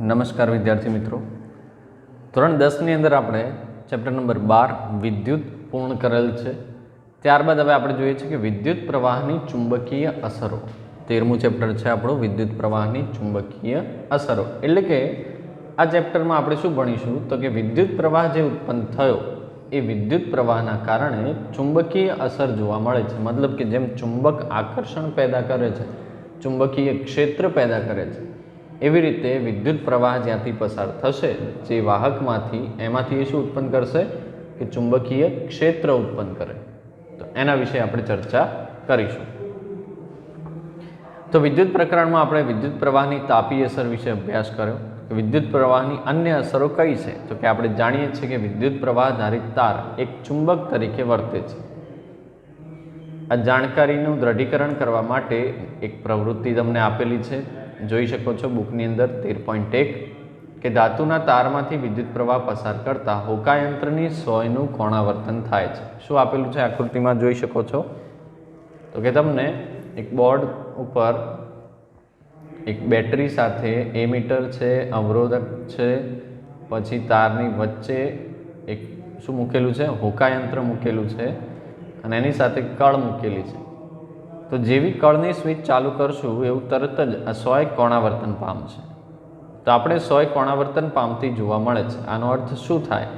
નમસ્કાર વિદ્યાર્થી મિત્રો, ધોરણ 10ની અંદર આપણે ચેપ્ટર નંબર 12 વિદ્યુત પૂર્ણ કરેલ છે. ત્યારબાદ હવે આપણે જોઈએ છે કે વિદ્યુત પ્રવાહની ચુંબકીય અસરો. 13મું ચેપ્ટર છે આપણું વિદ્યુત પ્રવાહની ચુંબકીય અસરો. એટલે કે આ ચેપ્ટરમાં આપણે શું ભણીશું તો કે વિદ્યુત પ્રવાહ જે ઉત્પન્ન થયો એ વિદ્યુત પ્રવાહના કારણે ચુંબકીય અસર જોવા મળે છે. મતલબ કે જેમ ચુંબક આકર્ષણ પેદા કરે છે, ચુંબકીય ક્ષેત્ર પેદા કરે છે, એવી રીતે વિદ્યુત પ્રવાહ જ્યાંથી પસાર થશે જે વાહકમાંથી એમાંથી એ શું ઉત્પન્ન કરશે કે ચુંબકીય ક્ષેત્ર ઉત્પન્ન કરે. તો એના વિશે આપણે ચર્ચા કરીશું. તો વિદ્યુત પ્રકરણમાં આપણે વિદ્યુત પ્રવાહની તાપી અસર વિશે અભ્યાસ કર્યો. વિદ્યુત પ્રવાહની અન્ય અસરો કઈ છે તો કે આપણે જાણીએ છીએ કે વિદ્યુત પ્રવાહ ધારિત તાર એક ચુંબક તરીકે વર્તે છે. આ જાણકારીનું દ્રઢીકરણ કરવા માટે એક પ્રવૃત્તિ તમને આપેલી છે, જોઈ શકો છો બુકની અંદર 13.1 કે ધાતુના તારમાંથી વિદ્યુત પ્રવાહ પસાર કરતા હોકાયંત્રની સોયનું કોણાવર્તન થાય છે. શું આપેલું છે આકૃતિમાં જોઈ શકો છો તો કે તમને એક બોર્ડ ઉપર એક બેટરી સાથે એમીટર છે, અવરોધક છે, પછી તારની વચ્ચે એક શું મૂકેલું છે હોકાયંત્ર મૂકેલું છે અને એની સાથે કળ મૂકેલી છે. તો જેવી કળની સ્વિચ ચાલુ કરશું એવું તરત જ આ સોય કોણાવર્તન પામશે. તો આપણે સોય કોણાવર્તન પામતી જોવા મળે છે. આનો અર્થ શું થાય?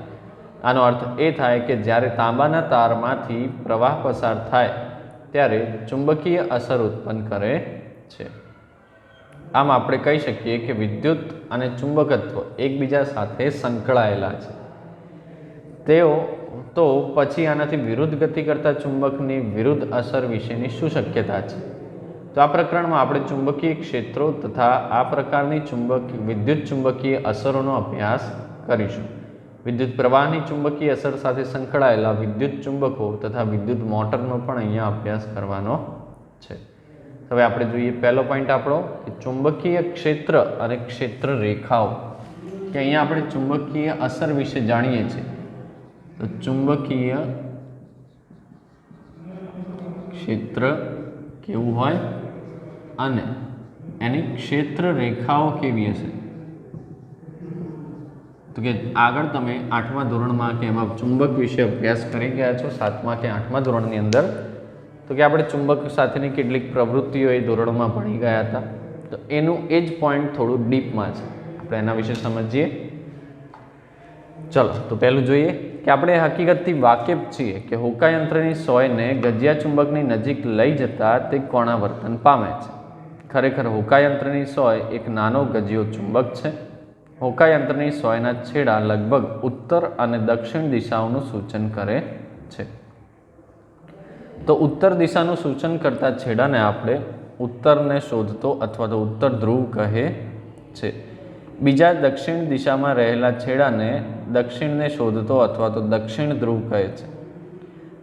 આનો અર્થ એ થાય કે જ્યારે તાંબાના તારમાંથી પ્રવાહ પસાર થાય ત્યારે ચુંબકીય અસર ઉત્પન્ન કરે છે. આમ આપણે કહી શકીએ કે વિદ્યુત અને ચુંબકત્વ એકબીજા સાથે સંકળાયેલા છે. તેઓ તો પછી આનાથી વિરુદ્ધ ગતિ કરતા ચુંબકની વિરુદ્ધ અસર વિશેની શું શક્યતા છે? તો આ પ્રકરણમાં આપણે ચુંબકીય ક્ષેત્રો તથા આ પ્રકારની વિદ્યુત ચુંબકીય અસરોનો અભ્યાસ કરીશું. વિદ્યુત પ્રવાહની ચુંબકીય અસર સાથે સંકળાયેલા વિદ્યુત ચુંબકો તથા વિદ્યુત મોટરનો પણ અહીંયા અભ્યાસ કરવાનો છે. હવે આપણે જોઈએ પહેલો પોઈન્ટ આપણો કે ચુંબકીય ક્ષેત્ર અને ક્ષેત્ર રેખાઓ. કે અહીંયા આપણે ચુંબકીય અસર વિશે જાણીએ છીએ. તો ચુંબકીય ક્ષેત્ર કેવું હોય અને એની ક્ષેત્ર રેખાઓ કેવી હશે. તો કે આગળ તમે 8મા ધોરણમાં કે એમાં ચુંબક વિશે અભ્યાસ કરી ગયા છો, 7મા કે 8મા ધોરણની અંદર. તો કે આપણે ચુંબક સાથેની કેટલીક પ્રવૃત્તિઓ એ ધોરણમાં ભણી ગયા હતા. તો એનું એ જ પોઈન્ટ થોડું ડીપમાં છે, આપણે એના વિશે સમજીએ. ચલો તો પહેલું જોઈએ કે આપણે હકીકતથી વાકેફ છીએ કે હોકાયંત્રની સોયને ગજિયા ચુંબકની નજીક લઈ જતા તે કોણાવર્તન પામે છે. ખરેખર હોકાયંત્રની સોય એક નાનો ગજિયો ચુંબક છે. હોકાયંત્રની સોયના છેડા લગભગ ઉત્તર અને દક્ષિણ દિશાઓનું સૂચન કરે છે. તો ઉત્તર દિશાનું સૂચન કરતા છેડાને આપણે ઉત્તરને શોધતો અથવા તો ઉત્તર ધ્રુવ કહે છે. બીજા દક્ષિણ દિશામાં રહેલા છેડાને દક્ષિણને શોધતો અથવા તો દક્ષિણ ધ્રુવ કહે છે.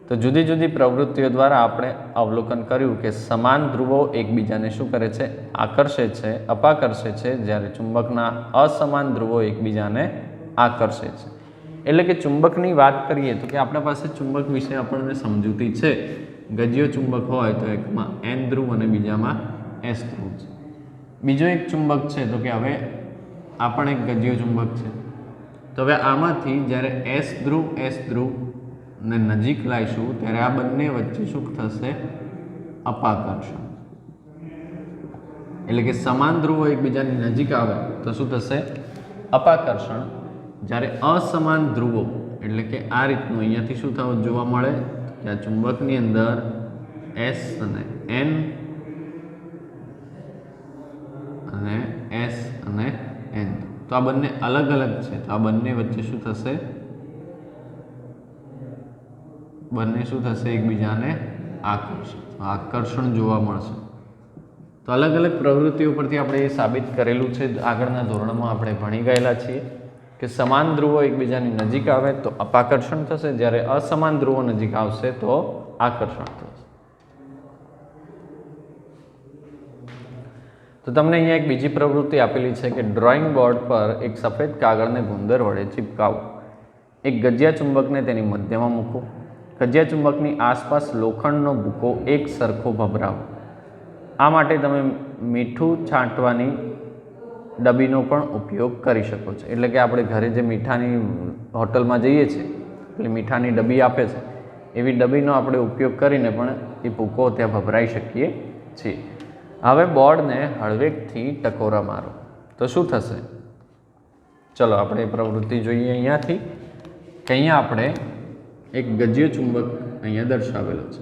તો જુદી જુદી પ્રવૃત્તિઓ દ્વારા આપણે અવલોકન કર્યું કે સમાન ધ્રુવો એકબીજાને શું કરે છે? આકર્ષે છે, અપાકર્ષે છે, જ્યારે ચુંબકના અસમાન ધ્રુવો એકબીજાને આકર્ષે છે. એટલે કે ચુંબકની વાત કરીએ તો કે આપણા પાસે ચુંબક વિશે આપણને સમજૂતી છે. ગજિયો ચુંબક હોય તો એકમાં N ધ્રુવ અને બીજામાં S ધ્રુવ છે. બીજો એક ચુંબક છે તો કે હવે આ પણ એક ગજિયો ચુંબક છે. તો હવે આમાંથી જ્યારે S ધ્રુવ ને નજીક લાવીશું ત્યારે આ બંને વચ્ચે શું થશે? અપાકર્ષણ. એટલે કે સમાન ધ્રુવો એકબીજાની નજીક આવે તો શું થશે? અપાકર્ષણ. જ્યારે અસમાન ધ્રુવો એટલે કે આ રીતનું અહીંયાથી શું થવું જોવા મળે કે આ ચુંબકની અંદર S અને N અને S અને N, તો આ બંને અલગ અલગ છે. તો આ બંને વચ્ચે શું થશે? બંને શું થશે? એકબીજાને આકર્ષણ જોવા મળશે. તો અલગ અલગ પ્રવૃત્તિઓ પરથી આપણે એ સાબિત કરેલું છે. આગળના ધોરણમાં આપણે ભણી ગયેલા છીએ કે સમાન ધ્રુવો એકબીજાની નજીક આવે તો અપાકર્ષણ થશે, જ્યારે અસમાન ધ્રુવો નજીક આવશે તો આકર્ષણ થશે. તો તમને અહીંયા એક બીજી પ્રવૃત્તિ આપેલી છે કે ડ્રોઈંગ બોર્ડ પર એક સફેદ કાગળને ગુંદર વડે ચિપકાવો. એક ગજિયા ચુંબકને તેની મધ્યમાં મૂકો. ગજિયા ચુંબકની આસપાસ લોખંડનો ભૂકો એક સરખો ભભરાવો. આ માટે તમે મીઠું છાંટવાની ડબ્બીનો પણ ઉપયોગ કરી શકો છો. એટલે કે આપણે ઘરે જે મીઠાની હોટલમાં જઈએ છીએ એટલે મીઠાની ડબ્બી આપે છે એવી ડબ્બીનો આપણે ઉપયોગ કરીને પણ એ ભૂકો ત્યાં ભભરાઈ શકીએ છીએ. હવે બોર્ડને હળવેકથી ટકોરા મારો તો શું થશે? ચલો આપણે પ્રવૃત્તિ જોઈએ અહીંયાથી કે અહીંયા આપણે એક ગજ્ય ચુંબક અહીંયા દર્શાવેલો છે.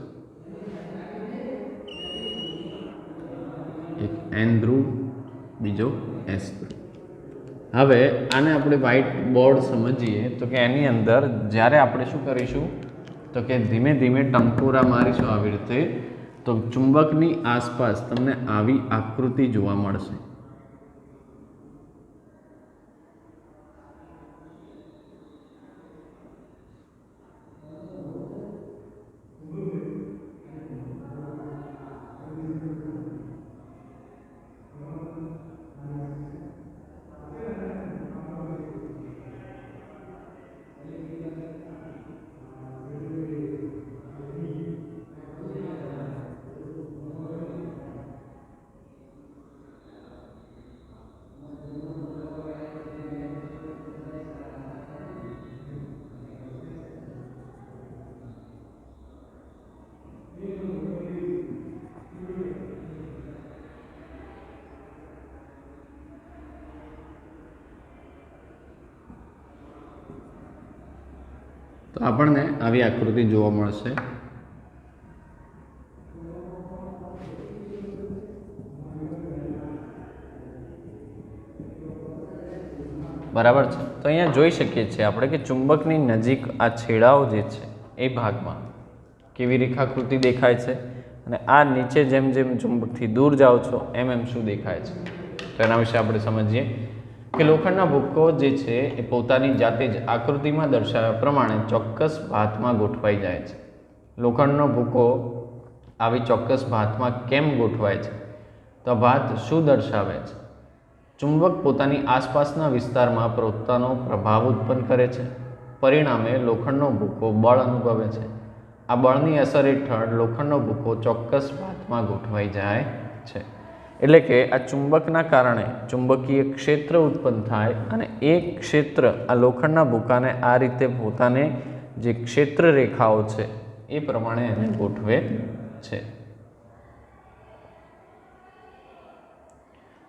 એક એન ધ્રુવ, બીજો એસ ધ્રુવ. હવે આને આપણે વ્હાઇટ બોર્ડ સમજીએ તો કે એની અંદર જ્યારે આપણે શું કરીશું તો કે ધીમે ધીમે ટંકોરા મારીશું આવી રીતે તો ચુંબકની આસપાસ તમને આવી આકૃતિ જોવા મળશે. તો આપણને આવી આકૃતિ જોવા મળશે. બરાબર છે. તો અહીંયા જોઈ શકીએ છીએ આપણે કે ચુંબકની નજીક આ છેડાઓ જે છે એ ભાગમાં કેવી રેખાકૃતિ દેખાય છે અને આ નીચે જેમ જેમ ચુંબકથી દૂર જાઓ છો એમ એમ શું દેખાય છે. તો એના વિશે આપણે સમજીએ કે લોખંડના ભૂક્કો જે છે એ પોતાની જાતે જ આકૃતિમાં દર્શાવ્યા પ્રમાણે ચોક્કસ ભાતમાં ગોઠવાઈ જાય છે. લોખંડનો ભૂક્કો આવી ચોક્કસ ભાતમાં કેમ ગોઠવાય છે? તો ભાત શું દર્શાવે છે? ચુંબક પોતાની આસપાસના વિસ્તારમાં પોતાનો પ્રભાવ ઉત્પન્ન કરે છે. પરિણામે લોખંડનો ભૂક્કો બળ અનુભવે છે. આ બળની અસર હેઠળ લોખંડનો ભૂક્કો ચોક્કસ ભાતમાં ગોઠવાઈ જાય છે. એટલે કે આ ચુંબકના કારણે ચુંબકીય ક્ષેત્ર ઉત્પન્ન થાય અને એ ક્ષેત્ર આ લોખંડના ભૂક્કાને આ રીતે પોતાને જે ક્ષેત્ર રેખાઓ છે એ પ્રમાણે એને ગોઠવે છે.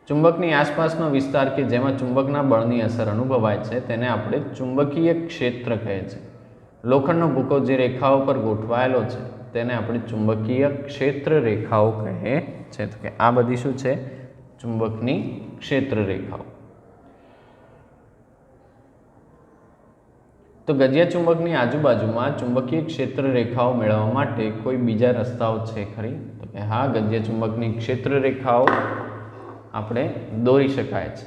ચુંબકની આસપાસનો વિસ્તાર કે જેમાં ચુંબકના બળની અસર અનુભવાય છે તેને આપણે ચુંબકીય ક્ષેત્ર કહે છે. લોખંડનો ભૂક્કો જે રેખાઓ પર ગોઠવાયેલો છે તેને આપણે ચુંબકીય ક્ષેત્ર રેખાઓ કહે છે. તો કે આ બધી શું છે? ચુંબકની ક્ષેત્ર રેખાઓ. તો ગજિયા ચુંબકની આજુબાજુમાં ચુંબકીય ક્ષેત્ર રેખાઓ મેળવવા માટે કોઈ બીજા રસ્તાઓ છે ખરી? તો કે હા, ગજિયા ચુંબકની ક્ષેત્ર રેખાઓ આપણે દોરી શકાય છે.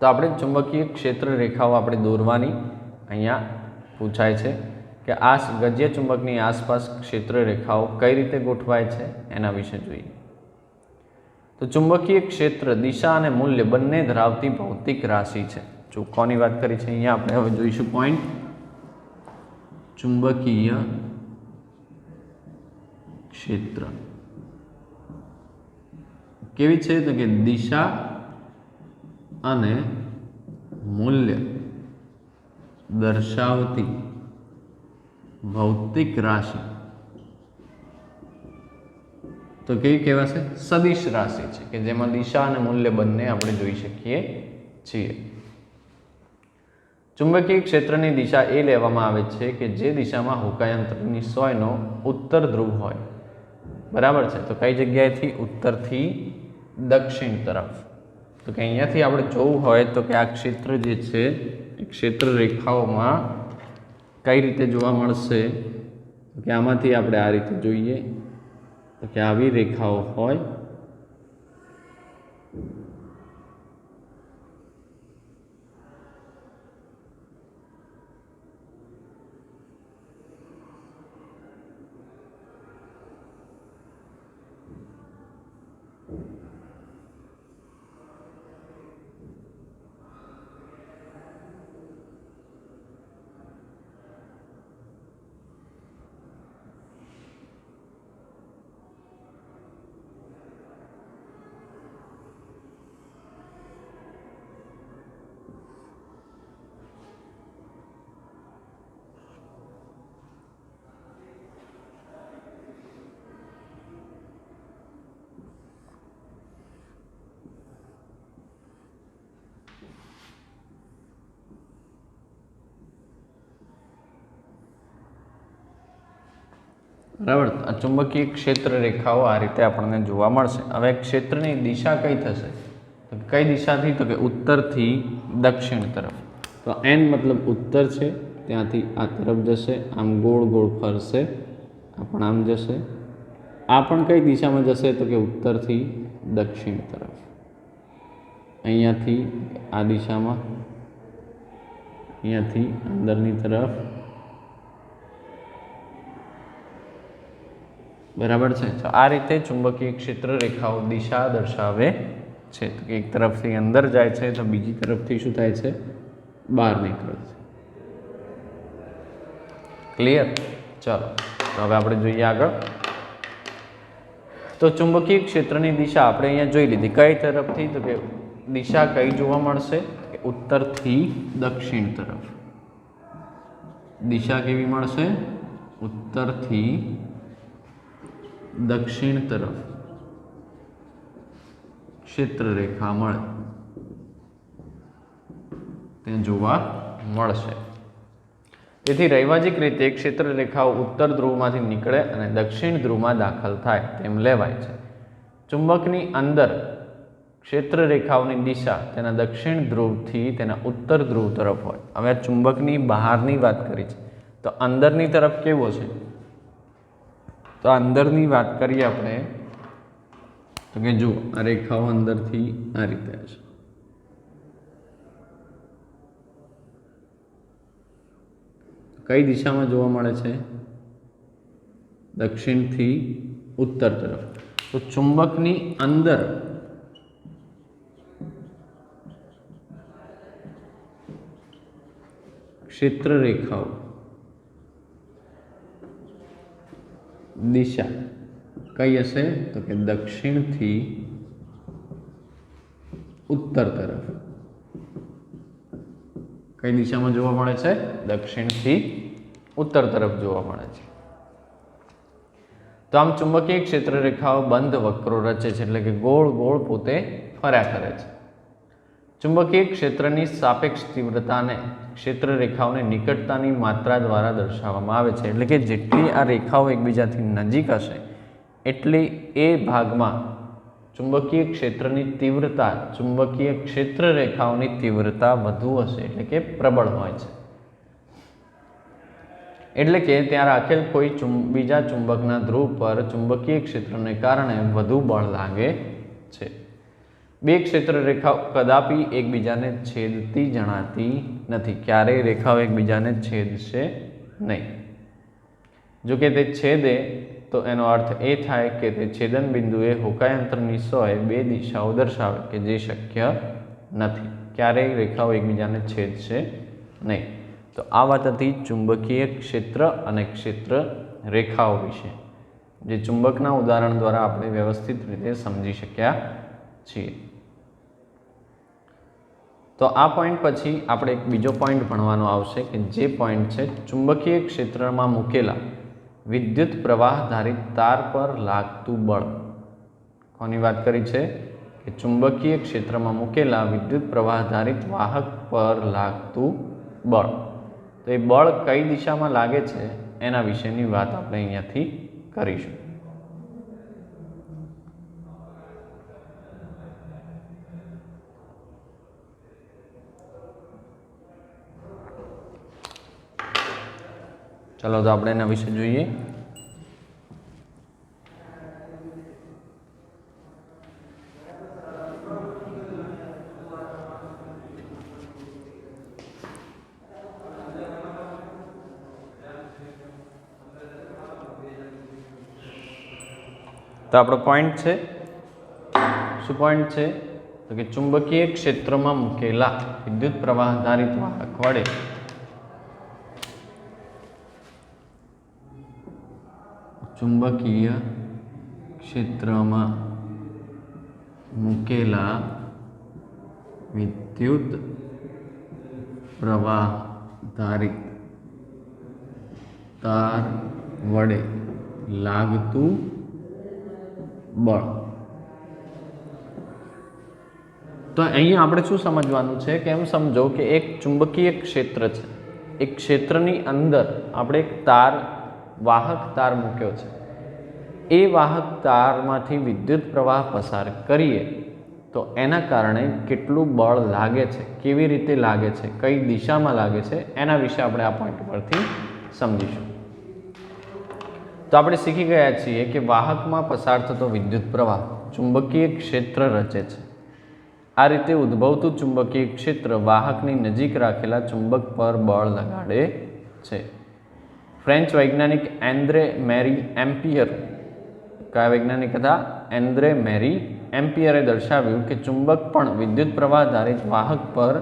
તો આપણે ચુંબકીય ક્ષેત્ર રેખાઓ આપણે દોરવાની અહીંયા પૂછાય છે કે આ ગજિયા ચુંબકની આસપાસ ક્ષેત્ર રેખાઓ કઈ રીતે ગોઠવાય છે એના વિશે જોઈએ. તો ચુંબકીય ક્ષેત્ર દિશા અને મૂલ્ય બંને ધરાવતી ભૌતિક રાશિ છે. જો કોની વાત કરી છે અહીંયા આપણે હવે જોઈશું પોઈન્ટ. ચુંબકીય ક્ષેત્ર કેવી છે? તો કે દિશા અને મૂલ્ય દર્શાવતી ભૌતિક રાશિ. તો કેવી કહેવાશે? સદિશ રાશિ છે કે જેમાં દિશા અને મૂલ્ય બંને આપણે જોઈ શકીએ છીએ. ચુંબકીય ક્ષેત્રની દિશા એ લેવામાં આવે છે કે જે દિશામાં હોકાયંત્રની સોયનો ઉત્તર ધ્રુવ હોય. બરાબર છે. તો કઈ જગ્યાએથી? ઉત્તરથી દક્ષિણ તરફ. તો કે અહીંયાથી આપણે જોવું હોય તો કે આ ક્ષેત્ર જે છે એ ક્ષેત્ર રેખાઓમાં કઈ રીતે જોવા મળશે? કે આમાંથી આપણે આ રીતે જોઈએ તો કે આવી રેખાઓ હોય. બરાબર. આ ચુંબકીય ક્ષેત્ર રેખાઓ આ રીતે આપણને જોવા મળશે. હવે ક્ષેત્રની દિશા કઈ થશે? તો કઈ દિશાથી? તો કે ઉત્તરથી દક્ષિણ તરફ. તો એન મતલબ ઉત્તર છે, ત્યાંથી આ તરફ જશે, આમ ગોળ ગોળ ફરશે, આ પણ આમ જશે. આ પણ કઈ દિશામાં જશે? તો કે ઉત્તરથી દક્ષિણ તરફ. અહીંયાથી આ દિશામાં, અહીંયાથી અંદરની તરફ. બરાબર છે. તો આ રીતે ચુંબકીય ક્ષેત્ર રેખાઓ દિશા દર્શાવે છે. તો કે એક તરફથી અંદર જાય છે તો બીજી તરફથી શું થાય છે? બહાર નીકળે છે. ક્લિયર? ચાલો હવે આપણે જોઈએ આગળ. તો ચુંબકીય ક્ષેત્રની દિશા આપણે અહીંયા જોઈ લીધી. કઈ તરફથી? તો કે દિશા કઈ જોવા મળશે? કે ઉત્તરથી દક્ષિણ તરફ. દિશા કેવી મળશે? ઉત્તરથી દક્ષિણ તરફ ક્ષેત્ર રેખા મળે, ત્યાં જોવા મળશે. તેથી રૈવાજિક રીતે ક્ષેત્ર રેખાઓ ઉત્તર ધ્રુવમાંથી નીકળે અને દક્ષિણ ધ્રુવમાં દાખલ થાય તેમ લેવાય છે. ચુંબકની અંદર ક્ષેત્ર રેખાઓની દિશા તેના દક્ષિણ ધ્રુવથી તેના ઉત્તર ધ્રુવ તરફ હોય. હવે આ ચુંબકની બહારની વાત કરી છે, તો અંદરની તરફ કેવો છે? તો અંદરની વાત કરીએ આપણે તો કે જુઓ, આ રેખાઓ અંદરથી આ રીતે છે. કઈ દિશામાં જોવા મળે છે? દક્ષિણથી ઉત્તર તરફ. તો ચુંબકની અંદર ક્ષેત્ર રેખાઓ દિશા કઈ હશે? તો કે દક્ષિણથી ઉત્તર તરફ. કઈ દિશામાં જોવા મળે છે? દક્ષિણથી ઉત્તર તરફ જોવા મળે છે. તો આમ ચુંબકીય ક્ષેત્ર રેખાઓ બંધ વક્રો રચે છે, એટલે કે ગોળ ગોળ પોતે ફર્યા કરે છે. ચુંબકીય ક્ષેત્રની સાપેક્ષ તીવ્રતાને ક્ષેત્ર રેખાઓની નિકટતાની માત્રા દ્વારા દર્શાવવામાં આવે છે. એટલે કે જેટલી આ રેખાઓ એકબીજાથી નજીક હશે એટલી એ ભાગમાં ચુંબકીય ક્ષેત્રની તીવ્રતા, ચુંબકીય ક્ષેત્ર રેખાઓની તીવ્રતા વધુ હશે, એટલે કે પ્રબળ હોય છે. એટલે કે ત્યાં રાખેલ કોઈ બીજા ચુંબકના ધ્રુવ પર ચુંબકીય ક્ષેત્રને કારણે વધુ બળ લાગે છે. બે ક્ષેત્ર રેખાઓ કદાપી એકબીજાને છેદતી જણાતી નથી. ક્યારેય રેખાઓ એકબીજાને છેદશે નહીં. જો કે તે છેદે તો એનો અર્થ એ થાય કે તે છેદન બિંદુએ હોકાયંત્રની સોય બે દિશાઓ દર્શાવે, કે જે શક્ય નથી. ક્યારેય રેખાઓ એકબીજાને છેદશે નહીં. તો આ વાત હતી ચુંબકીય ક્ષેત્ર અને ક્ષેત્ર રેખાઓ વિશે, જે ચુંબકના ઉદાહરણ દ્વારા આપણે વ્યવસ્થિત રીતે સમજી શક્યા છીએ. તો આ પોઈન્ટ પછી આપણે એક બીજો પોઈન્ટ ભણવાનો આવશે, કે જે પોઈન્ટ છે ચુંબકીય ક્ષેત્રમાં મૂકેલા વિદ્યુત પ્રવાહ ધારિત તાર પર લાગતું બળ. કોની વાત કરી છે? કે ચુંબકીય ક્ષેત્રમાં મૂકેલા વિદ્યુત પ્રવાહ ધારિત વાહક પર લાગતું બળ. તો એ બળ કઈ દિશામાં લાગે છે એના વિશેની વાત આપણે અહીંયાથી કરીશું. ચાલો તો આપણે એના વિશે જોઈએ. તો આપણો પોઈન્ટ છે, શું પોઈન્ટ છે? તો કે ચુંબકીય ક્ષેત્રમાં મૂકેલા વિદ્યુત પ્રવાહ ધારિત વાહક વડે ચુંબકીય ક્ષેત્રમાં મૂકેલા વિદ્યુત પ્રવાહ ધારિત તાર વડે લાગતું બળ. તો અહીંયા આપણે શું સમજવાનું છે કે એમ સમજો કે એક ચુંબકીય ક્ષેત્ર છે. એક ક્ષેત્રની અંદર આપણે એક તાર વાહક તાર મૂક્યો છે, એ વાહક તારમાંથી વિદ્યુત પ્રવાહ પસાર કરીએ તો એના કારણે કેટલું બળ લાગે છે, કેવી રીતે લાગે છે, કઈ દિશામાં લાગે છે, એના વિશે આપણે આ પોઈન્ટ પરથી સમજીશું. તો આપણે શીખી ગયા છીએ કે વાહકમાં પસાર થતો વિદ્યુત પ્રવાહ ચુંબકીય ક્ષેત્ર રચે છે. આ રીતે ઉદ્ભવતું ચુંબકીય ક્ષેત્ર વાહકની નજીક રાખેલા ચુંબક પર બળ લગાડે છે. ફ્રેન્ચ વૈજ્ઞાનિક એન્દ્રે મેરી એમ્પિયર, કયા વૈજ્ઞાનિક હતા? એન્દ્રે મેરી એમ્પિયરે દર્શાવ્યું કે ચુંબક પણ વિદ્યુત પ્રવાહ આધારિત વાહક પર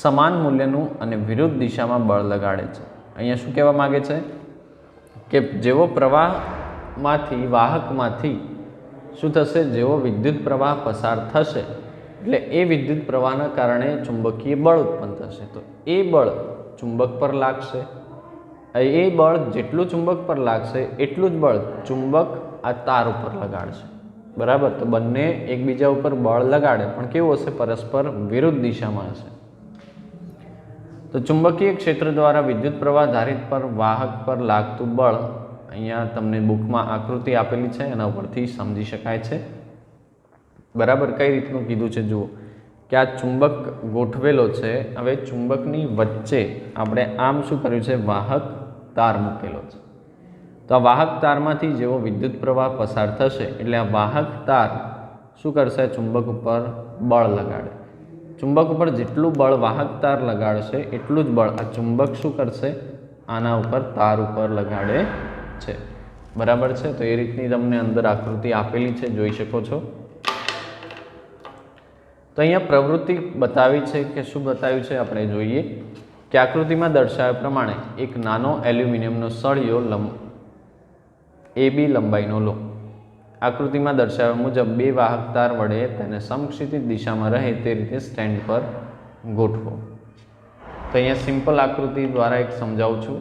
સમાન મૂલ્યનું અને વિરુદ્ધ દિશામાં બળ લગાડે છે. અહીંયા શું કહેવા માગે છે કે જેવો પ્રવાહમાંથી વાહકમાંથી શું થશે, જેવો વિદ્યુત પ્રવાહ પસાર થશે એટલે એ વિદ્યુત પ્રવાહના કારણે ચુંબકીય બળ ઉત્પન્ન થશે. તો એ બળ ચુંબક પર લાગશે, એ બળ જેટલું ચુંબક પર લાગશે એટલું જ બળ ચુંબક આ તાર ઉપર લગાડશે. બરાબર? તો બંને એકબીજા ઉપર બળ લગાડે પણ કેવું હશે? પરસ્પર વિરુદ્ધ દિશામાં હશે. તો ચુંબકીય ક્ષેત્ર દ્વારા વિદ્યુત પ્રવાહ ધારિત પર વાહક પર લાગતું બળ, અહીંયા તમને બુકમાં આકૃતિ આપેલી છે, એના ઉપરથી સમજી શકાય છે. બરાબર? કઈ રીતનું કીધું છે જુઓ કે આ ચુંબક ગોઠવેલો છે. હવે ચુંબકની વચ્ચે આપણે આમ શું કર્યું છે? વાહક તાર મૂકેલો છે. તો આ વાહક તારમાંથી જેવો વિદ્યુત પ્રવાહ પસાર થશે એટલે આ વાહક તાર શું કરશે? ચુંબક ઉપર બળ લગાડે. ચુંબક ઉપર જેટલું બળ વાહક તાર લગાડશે એટલું જ બળ આ ચુંબક શું કરશે? આના ઉપર તાર ઉપર લગાડે છે. બરાબર છે? તો એ રીતની તમને અંદર આકૃતિ આપેલી છે, જોઈ શકો છો. તો અહીંયા પ્રવૃત્તિ બતાવી છે કે શું બતાવ્યું છે આપણે જોઈએ કે આકૃતિમાં દર્શાવ્યા પ્રમાણે એક નાનો એલ્યુમિનિયમનો સળિયો AB લંબાઈનો લો. આકૃતિમાં દર્શાવ્યા મુજબ બે વાહક તાર વડે તેને સમક્ષિતિજ દિશામાં રહે તે રીતે સ્ટેન્ડ પર ગોઠવો. તો અહીંયા સિમ્પલ આકૃતિ દ્વારા એક સમજાવું છું.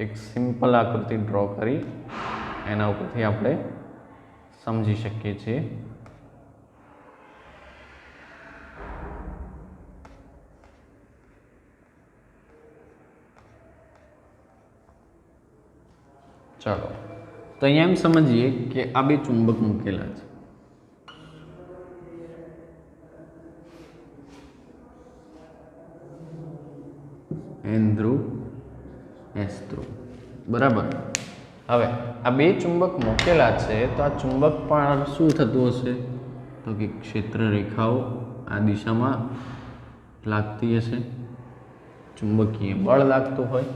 એક સિમ્પલ આકૃતિ ડ્રો કરી એના ઉપરથી આપણે સમજી શકીએ છીએ. ચાલો, તો અહીંયા એમ સમજીએ કે આ બે ચુંબક મૂકેલા છે. N ધ્રુવ, S ધ્રુવ. બરાબર? હવે આ બે ચુંબક મૂકેલા છે તો આ ચુંબક પણ શું થતું હશે? તો કે ક્ષેત્ર રેખાઓ આ દિશામાં લાગતી હશે, ચુંબકીય બળ લાગતું હોય.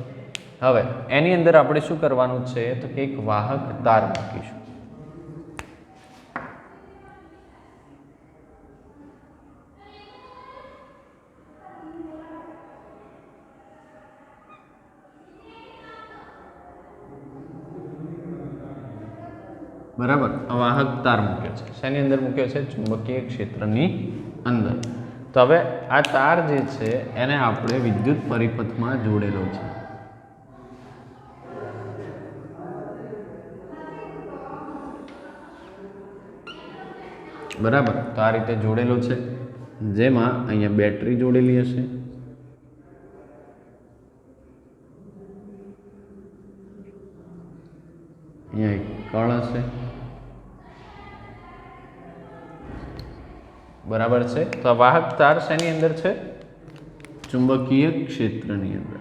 હવે એની અંદર આપણે શું કરવાનું છે? તો કે એક વાહક તાર મૂકીશું. બરાબર? આ વાહક તાર મૂક્યો છે. શેની અંદર મૂક્યો છે? ચુંબકીય ક્ષેત્રની અંદર. તો હવે આ તાર જે છે એને આપણે વિદ્યુત પરિપથમાં જોડેલો છે. બરાબર? તો આ રીતે જોડેલો છે, જેમાં અહીંયા બેટરી જોડેલી હશે, અહીંયા એક કળ હશે. બરાબર છે? તો આ વાહક તાર શેની અંદર છે? ચુંબકીય ક્ષેત્રની અંદર.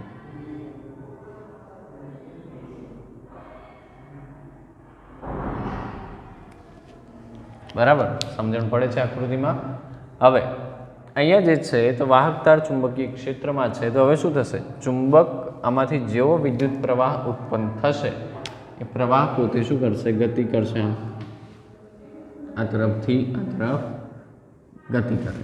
બરાબર? સમજણ પડે છે આકૃતિમાં? હવે અહીંયા જે છે તો વાહક તાર ચુંબકીય ક્ષેત્રમાં છે. તો હવે શું થશે? ચુંબક આમાંથી જેવો વિદ્યુત પ્રવાહ ઉત્પન્ન થશે એ પ્રવાહ પોતે શું કરશે? ગતિ કરશે. આ તરફથી આ તરફ ગતિ કરે.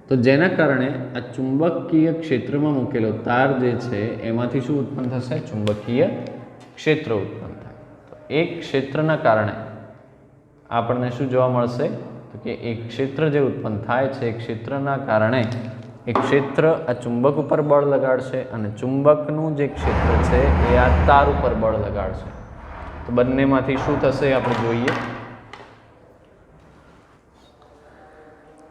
તો જેના કારણે આ ચુંબકીય ક્ષેત્રમાં મૂકેલો તાર જે છે એમાંથી શું ઉત્પન્ન થશે? ચુંબકીય ક્ષેત્ર ઉત્પન્ન થાય. તો એક ક્ષેત્રના કારણે આપણને શું જોવા મળશે? તો કે એક ક્ષેત્ર જે ઉત્પન્ન થાય છે એ ક્ષેત્રના કારણે એક ક્ષેત્ર આ ચુંબક ઉપર બળ લગાડશે અને ચુંબકનું જે ક્ષેત્ર છે એ આ તાર ઉપર બળ લગાડશે. તો तो બંનેમાંથી શું થશે આપણે જોઈએ।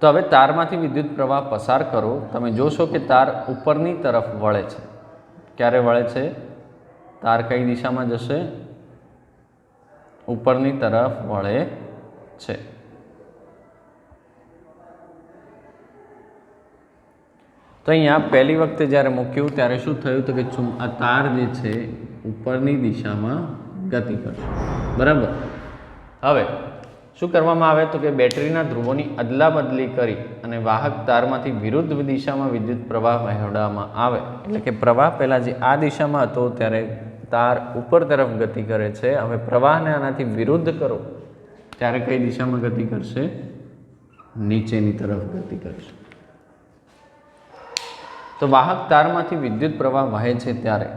तो હવે તારમાંથી વિદ્યુત પ્રવાહ પસાર કરો, તમે જોશો કે તાર ઉપરની તરફ વળે છે। ક્યારે વળે છે? તાર કઈ દિશામાં જશે? ઉપરની તરફ વળે છે। તો અહીંયા પહેલી વખતે જ્યારે મૂક્યું ત્યારે શું થયું તો કે આ તાર જે છે ઉપરની દિશામાં ગતિ કરશે, બરાબર। હવે શું કરવામાં આવે તો કે બેટરીના ધ્રુવોની અદલા બદલી કરી અને વાહક તારમાંથી વિરુદ્ધ દિશામાં વિદ્યુત પ્રવાહ વહેવડાવવામાં આવે। એટલે કે પ્રવાહ પહેલાં જે આ દિશામાં હતો ત્યારે તાર ઉપર તરફ ગતિ કરે છે, હવે પ્રવાહને આનાથી વિરુદ્ધ કરો ત્યારે કઈ દિશામાં ગતિ કરશે? નીચેની તરફ ગતિ કરશે। તો વાહક તારમાંથી વિદ્યુત પ્રવાહ વહે છે ત્યારે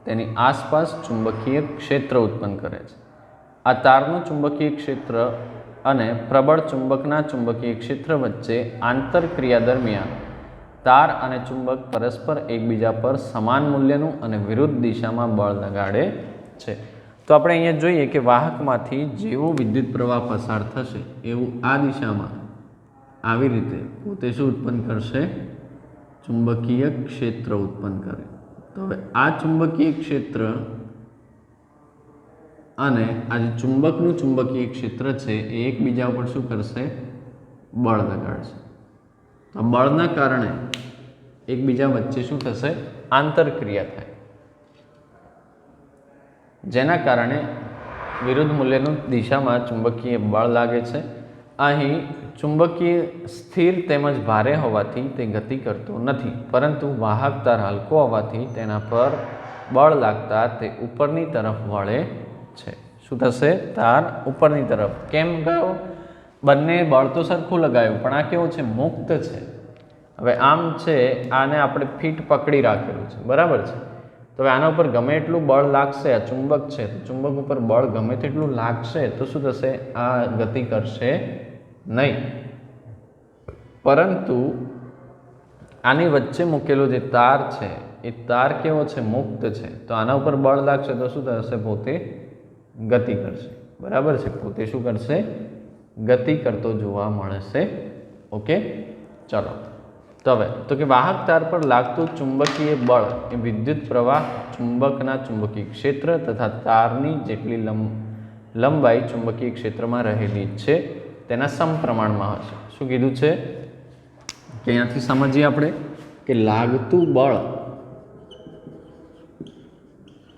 તેની આસપાસ ચુંબકીય ક્ષેત્ર ઉત્પન્ન કરે છે। આ તારનું ચુંબકીય ક્ષેત્ર અને પ્રબળ ચુંબકના ચુંબકીય ક્ષેત્ર વચ્ચે આંતરક્રિયા દરમિયાન તાર અને ચુંબક પરસ્પર એકબીજા પર સમાન મૂલ્યનું અને વિરુદ્ધ દિશામાં બળ લગાડે છે। તો આપણે અહીંયા જોઈએ કે વાહકમાંથી જેવો વિદ્યુત પ્રવાહ પસાર થશે એવું આ દિશામાં આવી રીતે પોતે શું ઉત્પન્ન કરશે? ચુંબકીય ક્ષેત્ર ઉત્પન્ન કરે। તો હવે આ ચુંબકીય ક્ષેત્ર અને આ જે ચુંબકનું ચુંબકીય ક્ષેત્ર છે એ એકબીજા ઉપર શું કરશે? બળ લગાડશે। તો બળના કારણે એકબીજા વચ્ચે શું થશે? આંતરક્રિયા થાય, જેના કારણે વિરુદ્ધ મૂલ્યનું દિશામાં ચુંબકીય બળ લાગે છે। અહીં ચુંબકીય સ્થિર તેમજ ભારે હોવાથી તે ગતિ કરતો નથી, પરંતુ વાહક તાર હલકો હોવાથી તેના પર બળ લાગતા તે ઉપરની તરફ વળે છે। શું થશે? તાર ઉપરની તરફ કેમ ગયો? બંને બળ તો સરખું લગાવ્યું પણ આ કેવો છે? મુક્ત છે। હવે આમ છે, આને આપણે ફીટ પકડી રાખેલું છે, બરાબર છે। તો હવે આના ઉપર ગમે એટલું બળ લાગશે, આ ચુંબક છે તો ચુંબક ઉપર બળ ગમે તેટલું લાગશે તો શું થશે? આ ગતિ કરશે નહીં, પરંતુ આની વચ્ચે મૂકેલો જે તાર છે એ તાર કેવો છે? મુક્ત છે। તો આના ઉપર બળ લાગશે તો શું થશે? પોતે ગતિ કરશે, બરાબર છે। પોતે શું કરશે? ગતિ કરતો જોવા મળશે। ઓકે, ચલો તો હવે તો કે વાહક તાર પર લાગતું ચુંબકીય બળ એ વિદ્યુત પ્રવાહ, ચુંબકના ચુંબકીય ક્ષેત્ર તથા તારની જેટલી લંબાઈ ચુંબકીય ક્ષેત્રમાં રહેલી છે તેના સમપ્રમાણમાં હશે। શું કીધું છે કે અહીંયાથી સમજીએ આપણે કે લાગતું બળ,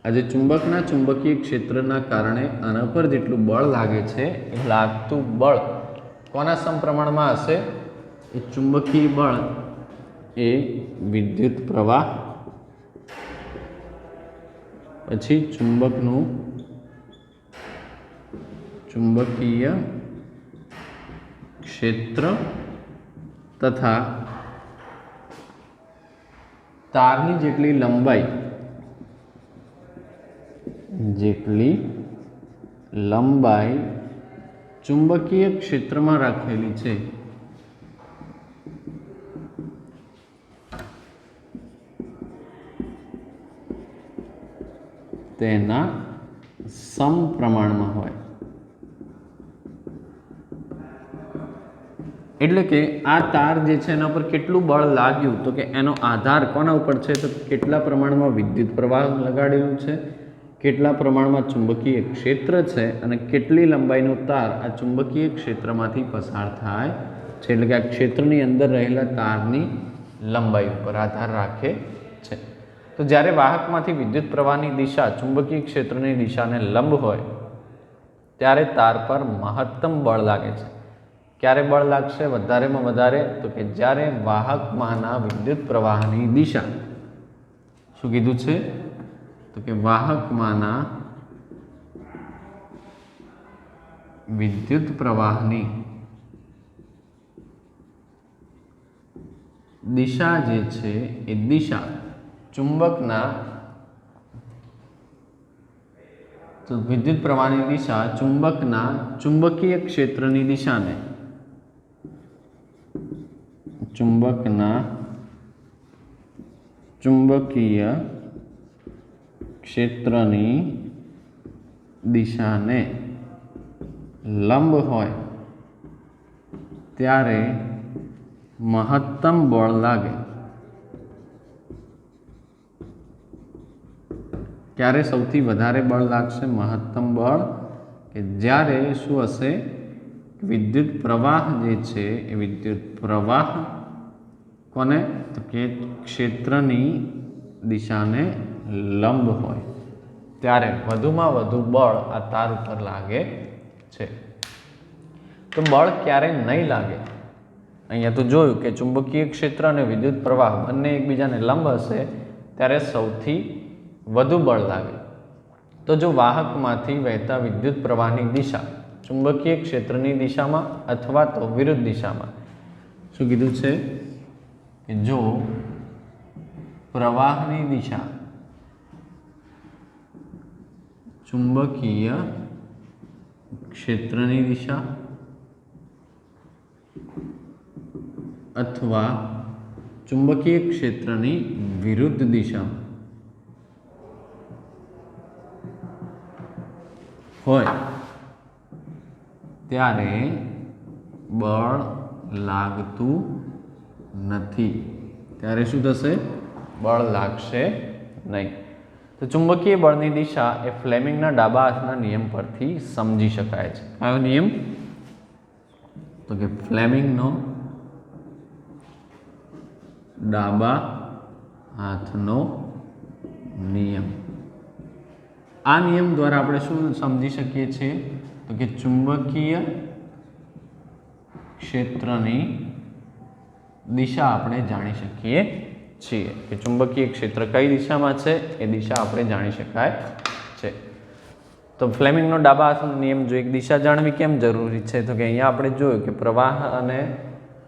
આજે ચુંબકના ચુંબકીય ક્ષેત્રના કારણે આના પર જેટલું બળ લાગે છે એ લાગતું બળ કોના સમપ્રમાણમાં હશે? એ ચુંબકીય બળ એ વિદ્યુત પ્રવાહ પછી ચુંબકનું ચુંબકીય ક્ષેત્ર તથા તારની જેટલી લંબાઈ ચુંબકીય ક્ષેત્રમાં રાખેલી છે તેના સમપ્રમાણમાં હોય। એટલે કે આ તાર જે છે એના પર કેટલું બળ લાગ્યું તો કે એનો આધાર કોના ઉપર છે? તો કેટલા પ્રમાણમાં વિદ્યુત પ્રવાહ લગાડેલું છે, કેટલા પ્રમાણમાં ચુંબકીય ક્ષેત્ર છે અને કેટલી લંબાઈનો તાર આ ચુંબકીય ક્ષેત્રમાંથી પસાર થાય છે। એટલે કે આ ક્ષેત્રની અંદર રહેલા તારની લંબાઈ ઉપર આધાર રાખે છે। તો જ્યારે વાહકમાંથી વિદ્યુત પ્રવાહની દિશા ચુંબકીય ક્ષેત્રની દિશાને લંબ હોય ત્યારે તાર પર મહત્તમ બળ લાગે છે। ક્યારે બળ લાગશે વધારેમાં વધારે? તો કે જ્યારે વાહકમાંના વિદ્યુત પ્રવાહની દિશા, શું કીધું છે? તો કે વાહકમાંના વિદ્યુત પ્રવાહની દિશા જે છે એ દિશા ચુંબકના તો વિદ્યુત પ્રવાહની દિશા ચુંબકના ચુંબકીય ક્ષેત્રની દિશાને ચુંબકના ચુંબકીય ક્ષેત્રની દિશાને લંબ હોય ત્યારે મહત્તમ બળ લાગે. ક્યારે સૌથી વધારે બળ લાગશે? મહત્તમ બળ કે જ્યારે શું હશે? વિદ્યુત પ્રવાહ જે છે એ વિદ્યુત પ્રવાહ કોને? તો કે ક્ષેત્રની દિશાને લંબ હોય ત્યારે વધુમાં વધુ બળ આ તાર ઉપર લાગે છે. તો બળ ક્યારે નહીં લાગે? અહીંયા તો જોયું કે ચુંબકીય ક્ષેત્ર અને વિદ્યુત પ્રવાહ બંને એકબીજાને લંબ હશે ત્યારે સૌથી વધુ બળ લાગે. તો જો વાહકમાંથી વહેતા વિદ્યુત પ્રવાહની દિશા ચુંબકીય ક્ષેત્રની દિશામાં અથવા તો વિરુદ્ધ દિશામાં, શું કીધું છે કે જો પ્રવાહની દિશા ચુંબકીય ક્ષેત્રની દિશા અથવા ચુંબકીય ક્ષેત્રની વિરુદ્ધ દિશામાં હોય ત્યારે બળ લાગતું નથી. ત્યારે શું થશે? બળ લાગશે નહીં. તો ચુંબકીય બળની દિશા એ ફ્લેમિંગના ડાબા હાથના નિયમ પરથી સમજી શકાય છે. કયો નિયમ? તો કે ફ્લેમિંગનો ડાબા હાથનો નિયમ. આ નિયમ દ્વારા આપણે શું સમજી શકીએ છીએ? તો કે ચુંબકીય ક્ષેત્રની દિશા આપણે જાણી શકીએ છીએ કે ચુંબકીય ક્ષેત્ર કઈ દિશામાં છે એ દિશા આપણે જાણી શકાય છે. તો ફ્લેમિંગનો ડાબા હાથનો નિયમ જો એક દિશા જાણવી કેમ જરૂરી છે? તો કે અહીંયા આપણે જોયું કે પ્રવાહ અને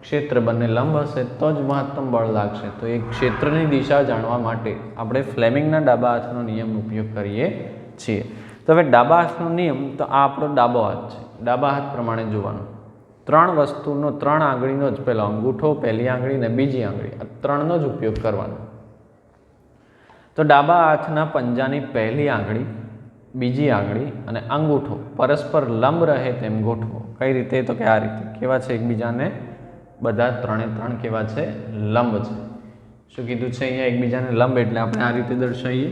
ક્ષેત્ર બંને લંબ હશે તો જ મહત્તમ બળ લાગશે. તો એ ક્ષેત્રની દિશા જાણવા માટે આપણે ફ્લેમિંગના ડાબા હાથનો નિયમનો ઉપયોગ કરીએ છીએ. તો હવે ડાબા હાથનો નિયમ, તો આ આપણો ડાબો હાથ છે. ડાબા હાથ પ્રમાણે જોવાનું, ત્રણ વસ્તુનો, ત્રણ આંગળીનો જ, પહેલો અંગૂઠો, પહેલી આંગળી અને બીજી આંગળી, આ ત્રણનો જ ઉપયોગ કરવાનો. તો ડાબા હાથના પંજાની પહેલી આંગળી, બીજી આંગળી અને અંગૂઠો પરસ્પર લંબ રહે તેમ ગોઠવો. કઈ રીતે? તો કે આ રીતે. કેવા છે એકબીજાને? બધા ત્રણે ત્રણ કેવા છે? લંબ છે. શું કીધું છે અહીંયા? એકબીજાને લંબ એટલે આપણે આ રીતે દર્શાવીએ.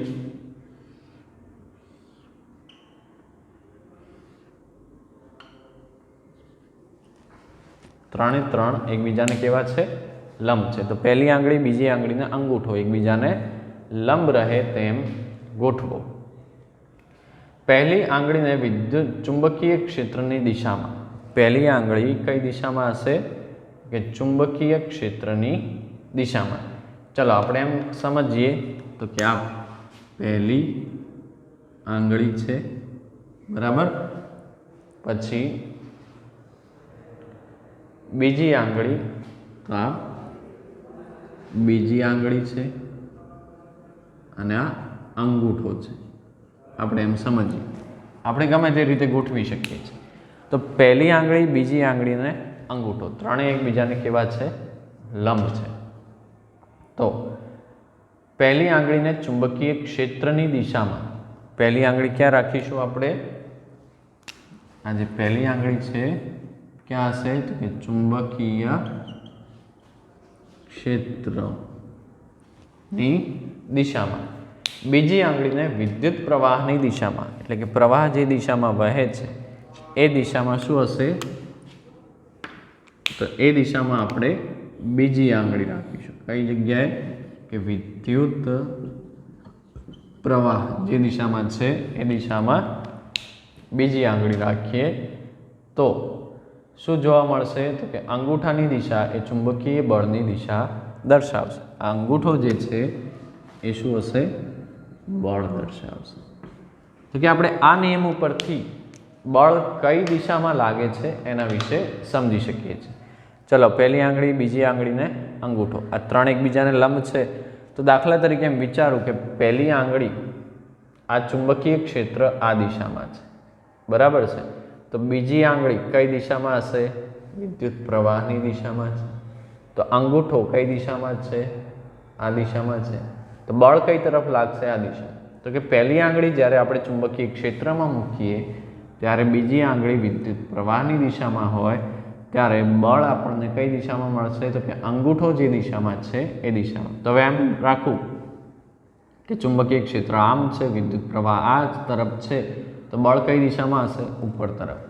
ત્રણે ત્રણ એકબીજાને કેવા છે? લંબ છે. તો પહેલી આંગળી, બીજી આંગળીને અંગૂઠો એકબીજાને લંબ રહે તેમ ગોઠવો. પહેલી આંગળીને વિદ્યુત ચુંબકીય ક્ષેત્રની દિશામાં, પહેલી આંગળી કઈ દિશામાં હશે? કે ચુંબકીય ક્ષેત્રની દિશામાં. ચલો આપણે એમ સમજીએ તો કે આ પહેલી આંગળી છે, બરાબર. પછી બીજી આંગળી, તો આ બીજી આંગળી છે અને આ અંગૂઠો છે. આપણે એમ સમજીએ, આપણે ગમે તે રીતે ગોઠવી શકીએ છીએ. તો પહેલી આંગળી, બીજી આંગળીને અંગૂઠો ત્રણેય એકબીજાને કેવા છે? લંબ છે. તો પહેલી આંગળીને ચુંબકીય ક્ષેત્રની દિશામાં, પહેલી આંગળી ક્યાં રાખીશું આપણે? આ જે પહેલી આંગળી છે ક્યાં હશે? તો કે ચુંબકીય ક્ષેત્રની દિશામાં. બીજી આંગળીને વિદ્યુત પ્રવાહની દિશામાં, એટલે કે પ્રવાહ જે દિશામાં વહે છે એ દિશામાં શું હશે? તો એ દિશામાં આપણે બીજી આંગળી રાખીશું. કઈ જગ્યાએ? કે વિદ્યુત પ્રવાહ જે દિશામાં છે એ દિશામાં બીજી આંગળી રાખીએ તો શું જોવા મળશે? તો કે અંગૂઠાની દિશા એ ચુંબકીય બળની દિશા દર્શાવશે. આ અંગૂઠો જે છે એ શું હશે? બળ દર્શાવશે. તો કે આપણે આ નિયમ ઉપરથી બળ કઈ દિશામાં લાગે છે એના વિશે સમજી શકીએ છીએ. ચલો, પહેલી આંગળી, બીજી આંગળીને અંગૂઠો, આ ત્રણ એકબીજાને લંબ છે. તો દાખલા તરીકે એમ વિચારું કે પહેલી આંગળી, આ ચુંબકીય ક્ષેત્ર આ દિશામાં છે, બરાબર છે. તો બીજી આંગળી કઈ દિશામાં હશે? વિદ્યુત પ્રવાહની દિશામાં છે. તો અંગૂઠો કઈ દિશામાં છે? આ દિશામાં છે. તો બળ કઈ તરફ લાગશે? આ દિશા. તો કે પહેલી આંગળી જ્યારે આપણે ચુંબકીય ક્ષેત્રમાં મૂકીએ ત્યારે બીજી આંગળી વિદ્યુત પ્રવાહની દિશામાં હોય ત્યારે બળ આપણને કઈ દિશામાં મળશે? તો કે અંગૂઠો જે દિશામાં છે એ દિશામાં. તો હવે એમ રાખવું કે ચુંબકીય ક્ષેત્ર આમ છે, વિદ્યુત પ્રવાહ આ જ તરફ છે, તો બળ કઈ દિશામાં હશે? ઉપર તરફ.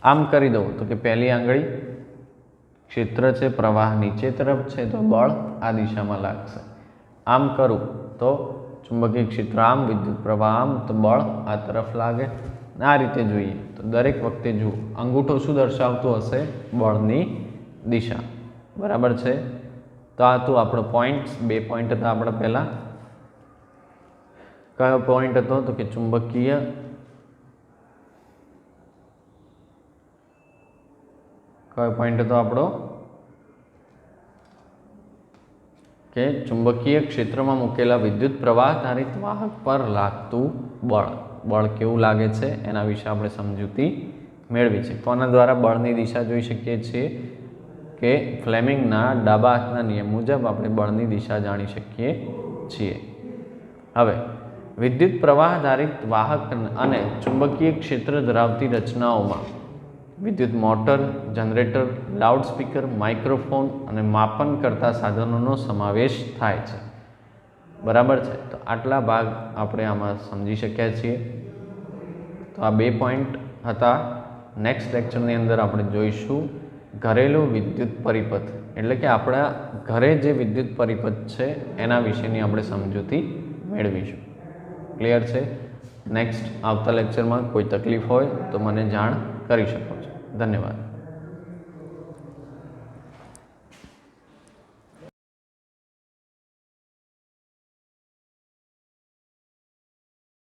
આમ કરી દઉં તો કે પહેલી આંગળી ક્ષેત્ર છે, પ્રવાહ નીચે તરફ છે, તો બળ આ દિશામાં લાગશે. આમ કરું તો ચુંબકીય ક્ષેત્ર આમ, વિદ્યુત પ્રવાહ આમ, તો બળ આ તરફ લાગે. આ રીતે જોઈએ તો દરેક વખતે જુઓ અંગૂઠો શું દર્શાવતું હશે? બળની દિશા. બરાબર છે. તો આ હતું આપણો પોઈન્ટ. 2 પોઈન્ટ હતા આપણા પહેલા. કયો પોઈન્ટ હતો? તો કે ચુંબકીય કયો પોઈન્ટ હતો આપણો? કે ચુંબકીય ક્ષેત્રમાં મૂકેલા વિદ્યુત પ્રવાહ ધારિત વાહક પર લાગતું બળ કેવું લાગે છે એના વિશે આપણે સમજૂતી મેળવી છે. કોના દ્વારા બળની દિશા જોઈ શકીએ છીએ? કે ફ્લેમિંગના ડાબા હાથના નિયમ મુજબ આપણે બળની દિશા જાણી શકીએ છીએ. હવે વિદ્યુત પ્રવાહ ધારિત વાહક અને ચુંબકીય ક્ષેત્ર ધરાવતી રચનાઓમાં વિદ્યુત મોટર, જનરેટર, લાઉડસ્પીકર, માઇક્રોફોન અને માપન કરતા સાધનોનો સમાવેશ થાય છે. બરાબર છે. તો આટલા ભાગ આપણે આમાં સમજી શક્યા છીએ. તો આ 2 પોઈન્ટ હતા. નેક્સ્ટ લેક્ચરની અંદર આપણે જોઈશું ઘરેલું વિદ્યુત પરિપથ, એટલે કે આપણા ઘરે જે વિદ્યુત પરિપથ છે એના વિશેની આપણે સમજૂતી મેળવીશું. ક્લિયર છે? નેક્સ્ટ આવતા લેક્ચરમાં કોઈ તકલીફ હોય તો મને જાણ કરી શકો છો. ધન્યવાદ.